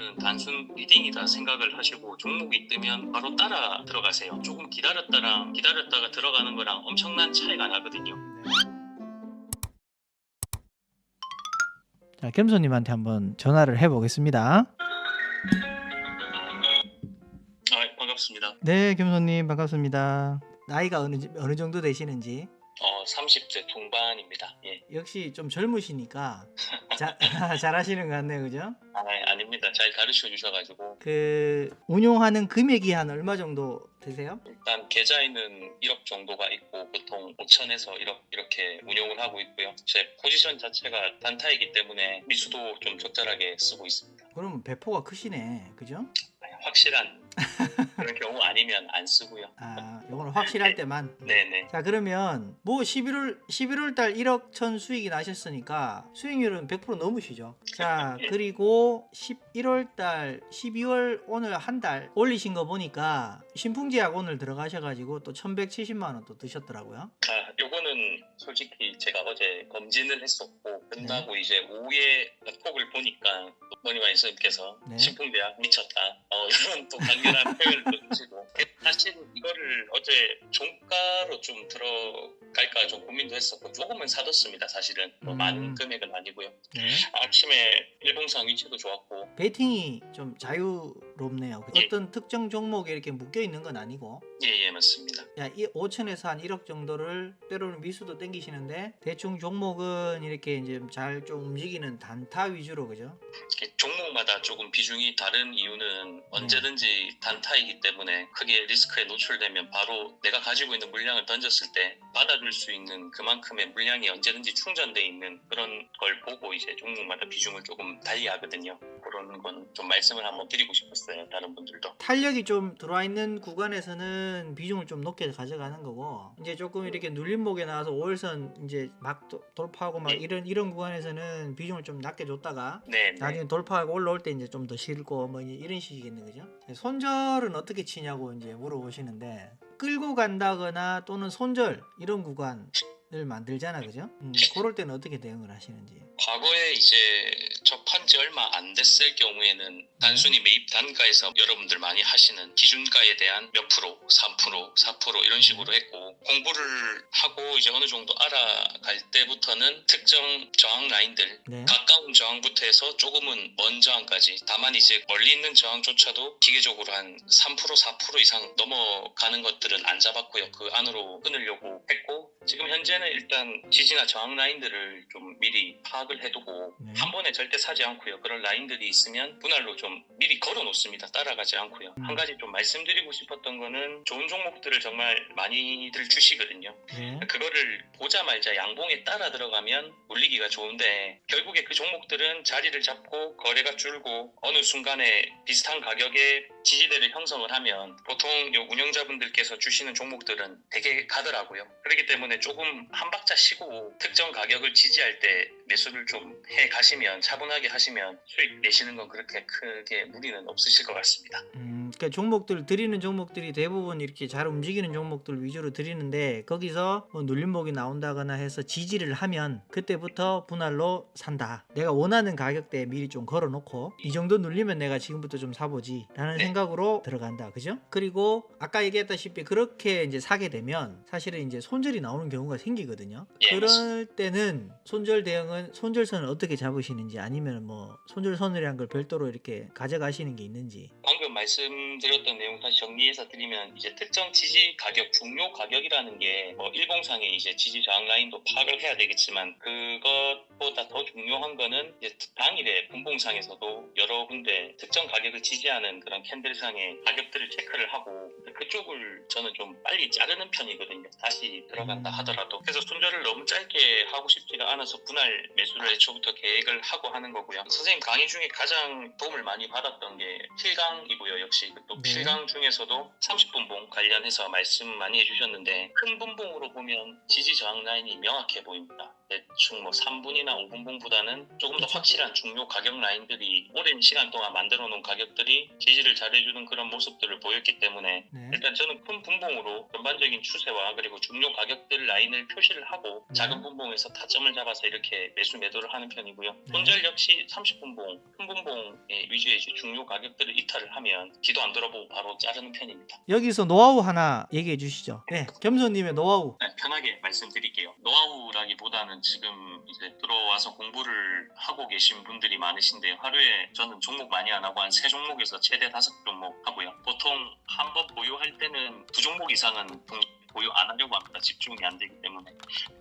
이거는 단순 리딩이다 생각을 하시고 종목이 뜨면 바로 따라 들어가세요. 조금 기다렸다가 들어가는 거랑 엄청난 차이가 나거든요. 자, 겸손님한테 한번 전화를 해보겠습니다. 반갑습니다. 네, 겸손님 반갑습니다. 나이가 어느 정도 되시는지? 30대 중반입니다. 예. 역시 좀 젊으시니까 잘하시는 것 같네요, 그죠? 아닙니다. 잘 가르쳐 주셔가지고 운용하는 금액이 한 얼마 정도 되세요? 일단 계좌에는 1억 정도가 있고 보통 5천에서 1억 이렇게 운용을 하고 있고요. 제 포지션 자체가 단타이기 때문에 미수도 좀 적절하게 쓰고 있습니다. 그럼 배포가 크시네, 그죠? 확실한 그런 경우 아니면 안 쓰고요. 요거는 확실할 때만. 네네. 자, 그러면 뭐 11월 달 1억 천 수익이 나셨으니까 수익률은 100% 넘으시죠. 자, 그리고 11월 달 12월 오늘 한 달 올리신 거 보니까 신풍제약 오늘 들어가셔가지고 또 1170만 원 또 드셨더라고요. 요거는 솔직히 제가 어제 검진을 했었고 끝나고 이제 오후에 폭을 보니까 머니마이스님께서 신풍제약 미쳤다 이런 또 강렬한 표현을 해주시고 사실 이거를 어제 종가로 좀 들어갈까 좀 고민도 했었고 조금은 사뒀습니다. 사실은 많은 금액은 아니고요. 아침에 일봉상 위치도 좋았고 베이팅이 좀 자유롭네요. 어떤 특정 종목에 이렇게 묶여 있는 건 아니고. 예 맞습니다. 이 5천에서 한 1억 정도를 때로는 미수도 땡기시는데 대충 종목은 이렇게 이제 잘 좀 움직이는 단타 위주로, 그죠? 종목마다 조금 비중이 다른 이유는 언제든지 단타이기 때문에 크게 리스크에 노출되면 바로 내가 가지고 있는 물량을 던졌을 때 받아줄 수 있는 그만큼의 물량이 언제든지 충전돼 있는 그런 걸 보고 이제 종목마다 비중을 조금 달리 하거든요. 그런 건 좀 말씀을 한번 드리고 싶었어요. 다른 분들도. 탄력이 좀 들어와 있는 구간에서는 비중을 좀 높게 가져가는 거고, 이제 조금 이렇게 눌림목에 나와서 5일선 이제 막 돌파하고 막 이런 구간에서는 비중을 좀 낮게 줬다가 나중에 돌파하고 올라올 때 이제 좀 더 실고 뭐 이런 식이겠네, 그죠? 손절은 어떻게 치냐고 이제 물어보시는데, 끌고 간다거나 또는 손절 이런 구간을 만들잖아, 그죠? 그럴 때는 어떻게 대응을 하시는지. 과거에 이제 접한 지 얼마 안 됐을 경우에는 단순히 매입 단가에서 여러분들 많이 하시는 기준가에 대한 몇 프로, 3%, 4% 이런 식으로 했고, 공부를 하고 이제 어느 정도 알아갈 때부터는 특정 저항 라인들, 가까운 저항부터 해서 조금은 먼 저항까지, 다만 이제 멀리 있는 저항조차도 기계적으로 한 3%, 4% 이상 넘어가는 것들은 안 잡았고요. 그 안으로 끊으려고 했고, 지금 현재는 일단 지지나 저항 라인들을 좀 미리 파악을 해두고 한 번에 절대 사지 않고요. 그런 라인들이 있으면 분할로 좀 미리 걸어 놓습니다. 따라가지 않고요. 한 가지 좀 말씀드리고 싶었던 거는 좋은 종목들을 정말 많이들 주시거든요. 그거를 보자마자 양봉에 따라 들어가면 물리기가 좋은데 결국에 그 종목들은 자리를 잡고 거래가 줄고 어느 순간에 비슷한 가격에 지지대를 형성을 하면 보통 운영자분들께서 주시는 종목들은 되게 가더라고요. 그렇기 때문에 조금 한 박자 쉬고 특정 가격을 지지할 때 매수를 좀 해 가시면, 차분하게 하시면 수익 내시는 건 그렇게 크게 무리는 없으실 것 같습니다. 그러니까 드리는 종목들이 대부분 이렇게 잘 움직이는 종목들 위주로 드리는데, 거기서 뭐 눌림목이 나온다거나 해서 지지를 하면 그때부터 분할로 산다. 내가 원하는 가격대에 미리 좀 걸어놓고 이 정도 눌리면 내가 지금부터 좀 사보지 라는 생각으로 들어간다, 그죠? 그리고 아까 얘기했다시피 그렇게 이제 사게 되면 사실은 이제 손절이 나오는 경우가 생기거든요. 그럴 때는 손절 대응은, 손절선을 어떻게 잡으시는지, 아니면 뭐 손절선이라는 걸 별도로 이렇게 가져가시는 게 있는지. 방금 말씀드렸던 내용 다시 정리해서 드리면, 이제 특정 지지 가격, 중요 가격이라는 게 뭐 일봉상의 이제 지지 저항 라인도 파악을 해야 되겠지만, 그것보다 더 중요한 거는 이제 당일에 분봉상에서도 여러 군데 특정 가격을 지지하는 그런 캔들상의 가격들을 체크를 하고, 그쪽을 저는 좀 빨리 자르는 편이거든요. 다시 들어간다 하더라도. 그래서 손절을 너무 짧게 하고 싶지가 않아서 분할 매수를 애초부터 계획을 하고 하는 거고요. 선생님 강의 중에 가장 도움을 많이 받았던 게 필강이고요. 역시 또 필강 중에서도 30분봉 관련해서 말씀 많이 해주셨는데, 큰 분봉으로 보면 지지 저항 라인이 명확해 보입니다. 대충 뭐 3분이나 5분봉보다는 조금 더 그쵸. 확실한 중요 가격 라인들이 오랜 시간 동안 만들어 놓은 가격들이 지지를 잘해주는 그런 모습들을 보였기 때문에 네. 일단 저는 큰 분봉으로 전반적인 추세와 그리고 중요 가격들 라인을 표시를 하고 네. 작은 분봉에서 타점을 잡아서 이렇게 매도를 하는 편이고요. 네. 손절 역시 30분봉, 큰 분봉 위주의 이제 중요 가격들을 이탈을 하면 뒤도 안 돌아보고 바로 자르는 편입니다. 여기서 노하우 하나 얘기해 주시죠. 네, 겸손님의 노하우. 네, 편하게 말씀드릴게요. 노하우라기보다는 지금 이제 들어와서 공부를 하고 계신 분들이 많으신데 하루에 저는 종목 많이 안 하고 한 3종목에서 최대 5종목 하고요. 보통 한 번 보유할 때는 2종목 이상은 보유 안 하려고 합니다. 집중이 안 되기 때문에.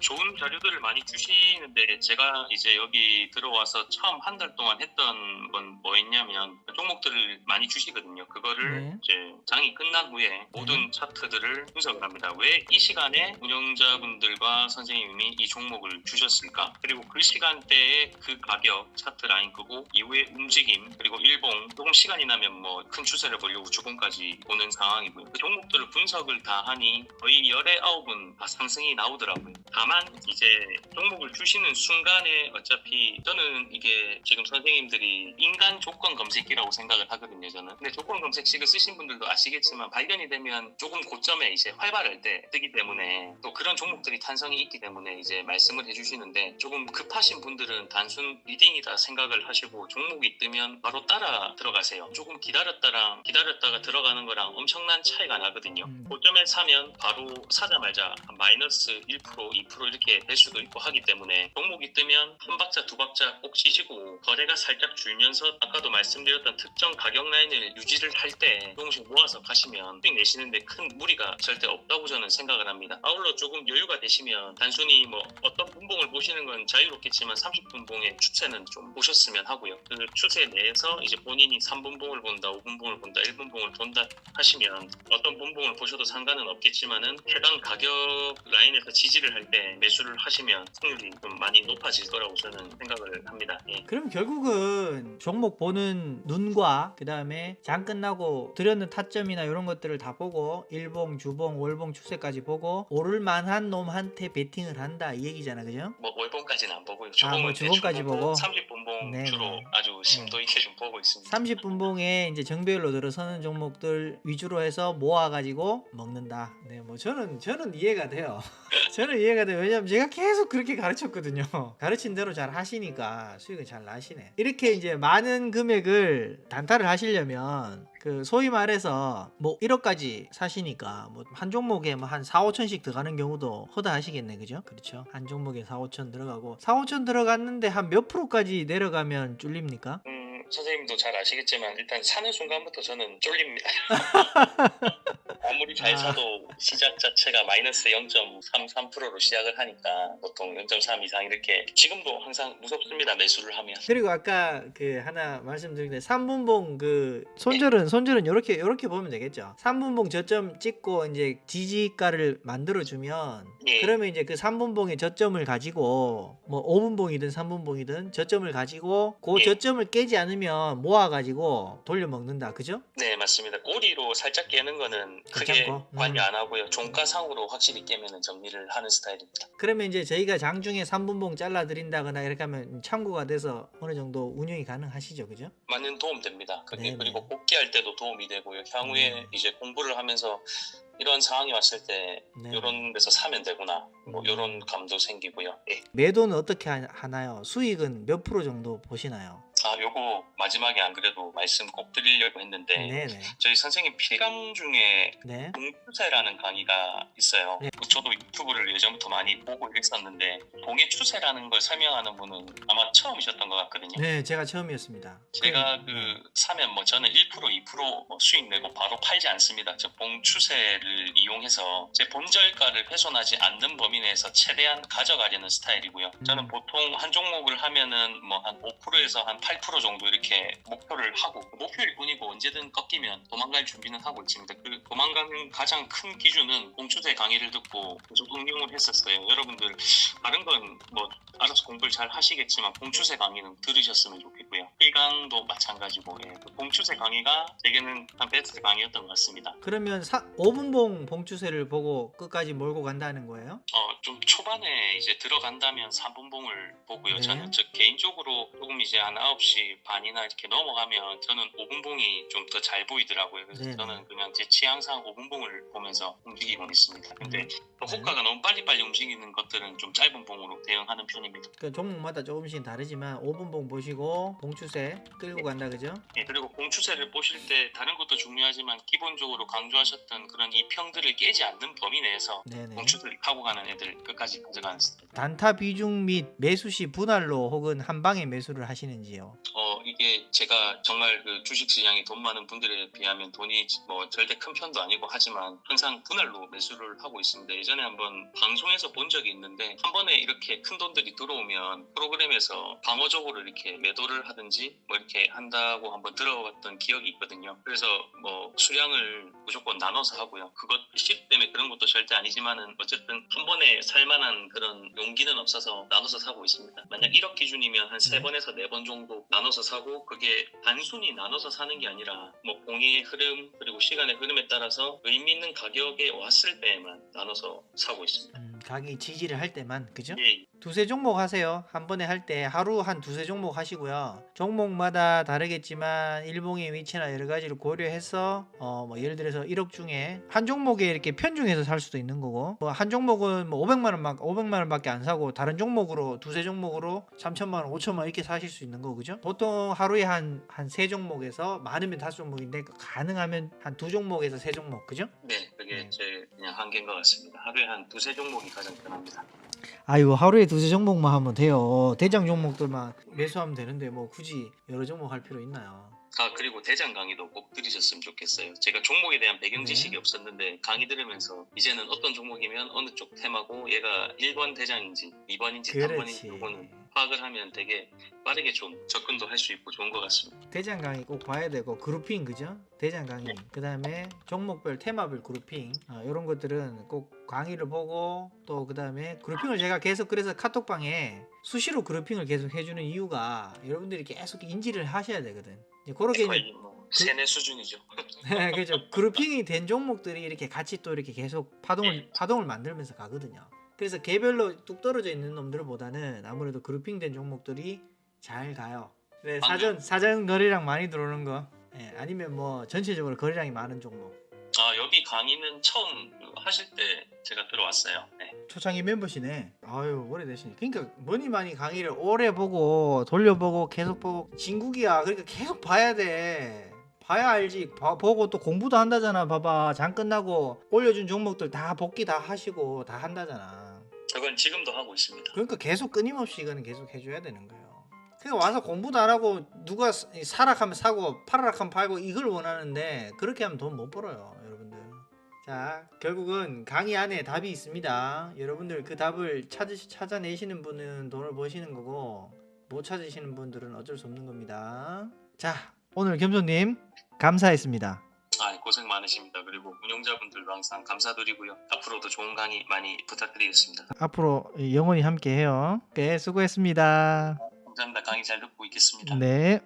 좋은 자료들을 많이 주시는데 제가 이제 여기 들어와서 처음 한 달 동안 했던 건 뭐였냐면 종목들을 많이 주시거든요. 그거를 네. 이제 장이 끝난 후에 모든 차트들을 분석을 합니다. 왜 이 시간에 운영자분들과 선생님이 이 종목을 주셨을까? 그리고 그 시간대에 그 가격 차트 라인 끄고 이후에 움직임 그리고 일봉 조금 시간이 나면 뭐 큰 추세를 보려고 주봉까지 보는 상황이고요. 그 종목들을 분석을 다 하니 거의 19은 다 상승이 나오더라고요. 다만 이제 종목을 주시는 순간에 어차피 저는 이게 지금 선생님들이 인간 조건 검색기라고 생각을 하거든요. 저는. 근데 조건 검색식을 쓰신 분들도 아시겠지만 발견이 되면 조금 고점에 이제 활발할 때 뜨기 때문에 또 그런 종목들이 탄성이 있기 때문에 이제 말씀을 해주시는데 조금 급하신 분들은 단순 리딩이다 생각을 하시고 종목이 뜨면 바로 따라 들어가세요. 조금 기다렸다가 들어가는 거랑 엄청난 차이가 나거든요. 고점에 사면 바로 사자마자 마이너스 1%, 2% 이렇게 될 수도 있고 하기 때문에 종목이 뜨면 한 박자 두 박자 꼭 치시고 거래가 살짝 줄면서 아까도 말씀드렸던 특정 가격 라인을 유지를 할 때 조금씩 모아서 가시면 수익 내시는데 큰 무리가 절대 없다고 저는 생각을 합니다. 아울러 조금 여유가 되시면 단순히 뭐 어떤 분봉을 보시는 건 자유롭겠지만 30분봉의 추세는 좀 보셨으면 하고요. 그 추세 내에서 이제 본인이 3분봉을 본다, 5분봉을 본다, 1분봉을 본다 하시면 어떤 분봉을 보셔도 상관은 없겠지만은 해당 가격 라인에서 지지를 할 때 매수를 하시면 승률이 좀 많이 높아질 거라고 저는 생각을 합니다. 예. 그럼 결국은 종목 보는 눈과 그 다음에 장 끝나고 들였는 타점이나 이런 것들을 다 보고 일봉, 주봉, 월봉 추세까지 보고 오를 만한 놈한테 베팅을 한다 이 얘기잖아, 그죠? 뭐 월봉까지는 안 보고요. 뭐 주봉까지 보고? 30분봉 네네. 주로 아주 심도 있게 좀 보고 있습니다. 30분봉에 이제 정배열로 들어서는 종목들 위주로 해서 모아가지고 먹는다. 네, 뭐 저는 이해가 돼요. 저는 이해가 돼요. 왜냐면 제가 계속 그렇게 가르쳤거든요. 가르친 대로 잘 하시니까 수익을 잘 나시네. 이렇게 이제 많은 금액을 단타를 하시려면 그 소위 말해서 뭐 1억까지 사시니까 뭐 한 종목에 뭐 한 4, 5천씩 들어가는 경우도 허다하시겠네, 그죠? 그렇죠. 한 종목에 4, 5천 들어가고 4, 5천 들어갔는데 한 몇 프로까지 내려가면 쫄립니까? 선생님도 잘 아시겠지만 일단 사는 순간부터 저는 쫄립니다. 아무리 잘 사도 시작 자체가 마이너스 0.33%로 시작을 하니까 보통 0.3 이상 이렇게 지금도 항상 무섭습니다. 매수를 하면. 그리고 아까 그 하나 말씀드린 3분봉 그 손절은 요렇게 보면 되겠죠. 3분봉 저점 찍고 이제 지지가를 만들어 주면 예. 그러면 이제 그 3분봉의 저점을 가지고 뭐 5분봉이든 3분봉이든 저점을 가지고 그 예. 저점을 깨지 않으면 모아 가지고 돌려 먹는다. 그죠? 네, 맞습니다. 꼬리로 살짝 깨는 거는 크게 괜찮고. 관여 안 하고요. 종가상으로 확실히 깨면은 정리를 하는 스타일입니다. 그러면 이제 저희가 장중에 3분봉 잘라 드린다거나 이렇게 하면 참고가 돼서 어느 정도 운영이 가능하시죠. 그죠? 많은 도움 됩니다. 그게 네네. 그리고 복귀할 때도 도움이 되고요. 향후에 이제 공부를 하면서 이런 상황이 왔을 때 네. 이런 데서 사면 되구나. 뭐 이런 감도 생기고요. 예. 매도는 어떻게 하나요? 수익은 몇 프로 정도 보시나요? 요거 마지막에 안 그래도 말씀 꼭 드리려고 했는데 네네. 저희 선생님 필강 중에 네. 동추세라는 강의가 있어요. 네. 저도 유튜브를 예전부터 많이 보고 있었는데 동의 추세라는 걸 설명하는 분은 아마 처음이셨던 것 같거든요. 네, 제가 처음이었습니다. 제가 사면 뭐 저는 1%, 2% 수익 내고 바로 팔지 않습니다. 저 봉추세를 이용해서 제 본절가를 훼손하지 않는 범위 내에서 최대한 가져가려는 스타일이고요. 저는 보통 한 종목을 하면은 뭐 한 5%에서 한 8% 8% 정도 이렇게 목표를 하고, 목표일 뿐이고 언제든 꺾이면 도망갈 준비는 하고 있습니다. 그 도망가는 가장 큰 기준은 공추세 강의를 듣고 계속 응용을 했었어요. 여러분들 다른 건 뭐 알아서 공부를 잘 하시겠지만 공추세 강의는 들으셨으면 좋겠고요. 필강도 마찬가지고, 그 공추세 강의가 제게는 한 베스트 강의였던 것 같습니다. 그러면 5분봉 봉추세를 보고 끝까지 몰고 간다는 거예요? 좀 초반에 이제 들어간다면 3분봉을 보고요. 네. 저는 개인적으로 조금 이제 한 9시 반이나 이렇게 넘어가면 저는 5분봉이 좀 더 잘 보이더라고요. 그래서 네네. 저는 그냥 제 취향상 5분봉을 보면서 움직이고 있습니다. 근데 또 네. 호가가 너무 빨리빨리 움직이는 것들은 좀 짧은 봉으로 대응하는 편입니다. 그 종목마다 조금씩 다르지만 5분봉 보시고 봉추세 끌고 간다, 그죠? 예, 그리고 공추세를 보실 때 다른 것도 중요하지만 기본적으로 강조하셨던 그런 이평들을 깨지 않는 범위 내에서 네네. 공추세를 하고 가는 애들 끝까지 가져가는 스타일. 단타 비중 및 매수시 분할로 혹은 한 방에 매수를 하시는지요? 이게 제가 정말 그 주식시장에 돈 많은 분들에 비하면 돈이 뭐 절대 큰 편도 아니고 하지만 항상 분할로 매수를 하고 있습니다. 예전에 한번 방송에서 본 적이 있는데 한 번에 이렇게 큰 돈들이 들어오면 프로그램에서 방어적으로 이렇게 매도를 하든지 뭐 이렇게 한다고 한번 들어봤던 기억이 있거든요. 그래서 뭐 수량을 무조건 나눠서 하고요. 그것 시 때문에 그런 것도 절대 아니지만은 어쨌든 한 번에 살만한 그런 용기는 없어서 나눠서 사고 있습니다. 만약 1억 기준이면 한 3번에서 4번 정도 나눠서 사고, 그게 단순히 나눠서 사는 게 아니라 뭐 공의 흐름 그리고 시간의 흐름에 따라서 의미 있는 가격에 왔을 때에만 나눠서 사고 있습니다. 가격이 지지를 할 때만, 그죠? 예, 두세 종목 하세요. 한 번에 할 때 하루 한 두세 종목 하시고요. 종목마다 다르겠지만 일봉의 위치나 여러 가지를 고려해서 뭐 예를 들어서 1억 중에 한 종목에 이렇게 편중해서 살 수도 있는 거고, 뭐 한 종목은 뭐 500만 원밖에 안 사고 다른 종목으로 두세 종목으로 3천만 원, 5천만 원 이렇게 사실 수 있는 거, 그죠? 보통 하루에 한 세 종목에서 많으면 5종목인데 가능하면 한 두 종목에서 세 종목, 그죠? 네, 그게 네. 제 그냥 한계인 것 같습니다. 하루에 한 두세 종목이 가장 편합니다. 아이고, 하루에 두세 종목만 하면 돼요. 대장 종목들만 매수하면 되는데 뭐 굳이 여러 종목 할 필요 있나요? 그리고 대장 강의도 꼭 들으셨으면 좋겠어요. 제가 종목에 대한 배경 네. 지식이 없었는데 강의 들으면서 이제는 어떤 종목이면 어느 쪽 테마고 얘가 1번 대장인지 2번인지 그렇지. 3번인지 그거는 파악을 하면 되게 빠르게 좀 접근도 할 수 있고 좋은 것 같습니다. 대장 강의 꼭 봐야 되고, 그룹핑, 그죠? 대장 강의, 그 다음에 종목별 테마별 그룹핑, 이런 것들은 꼭 강의를 보고, 또 그 다음에 그룹핑을 제가 계속, 그래서 카톡방에 수시로 그룹핑을 계속 해주는 이유가 여러분들이 계속 인지를 하셔야 되거든. 이제 그렇게 거의 뭐 세뇌 수준이죠. 그렇죠. 그룹핑이 된 종목들이 이렇게 같이 또 이렇게 계속 파동을 만들면서 가거든요. 그래서 개별로 뚝 떨어져 있는 놈들보다는 아무래도 그룹핑된 종목들이 잘 가요. 네, 사전 거래량 많이 들어오는 거, 아니면 뭐 전체적으로 거래량이 많은 종목. 여기 강의는 처음 하실 때 제가 들어왔어요. 네. 초창기 멤버시네. 아유, 오래되시네. 그러니까 뭐니 많이 강의를 오래 보고 돌려보고 계속 보고, 진국이야. 그러니까 계속 봐야 돼. 봐야 알지. 보고 또 공부도 한다잖아. 봐봐, 장 끝나고 올려준 종목들 다 복귀 다 하시고 다 한다잖아. 그건 지금도 하고 있습니다. 그러니까 계속 끊임없이 이거는 계속 해줘야 되는 거예요. 그러니까 와서 공부도 안 하고 누가 사락하면 사고 팔아락하면 팔고 이걸 원하는데, 그렇게 하면 돈 못 벌어요, 여러분들. 자, 결국은 강의 안에 답이 있습니다. 여러분들 그 답을 찾아내시는 분은 돈을 버시는 거고, 못 찾으시는 분들은 어쩔 수 없는 겁니다. 자, 오늘 겸손님 감사했습니다. 고생 많으십니다. 그리고 운영자분들도 항상 감사드리고요. 앞으로도 좋은 강의 많이 부탁드리겠습니다. 앞으로 영원히 함께해요. 네, 수고했습니다. 감사합니다. 강의 잘 듣고 있겠습니다. 네.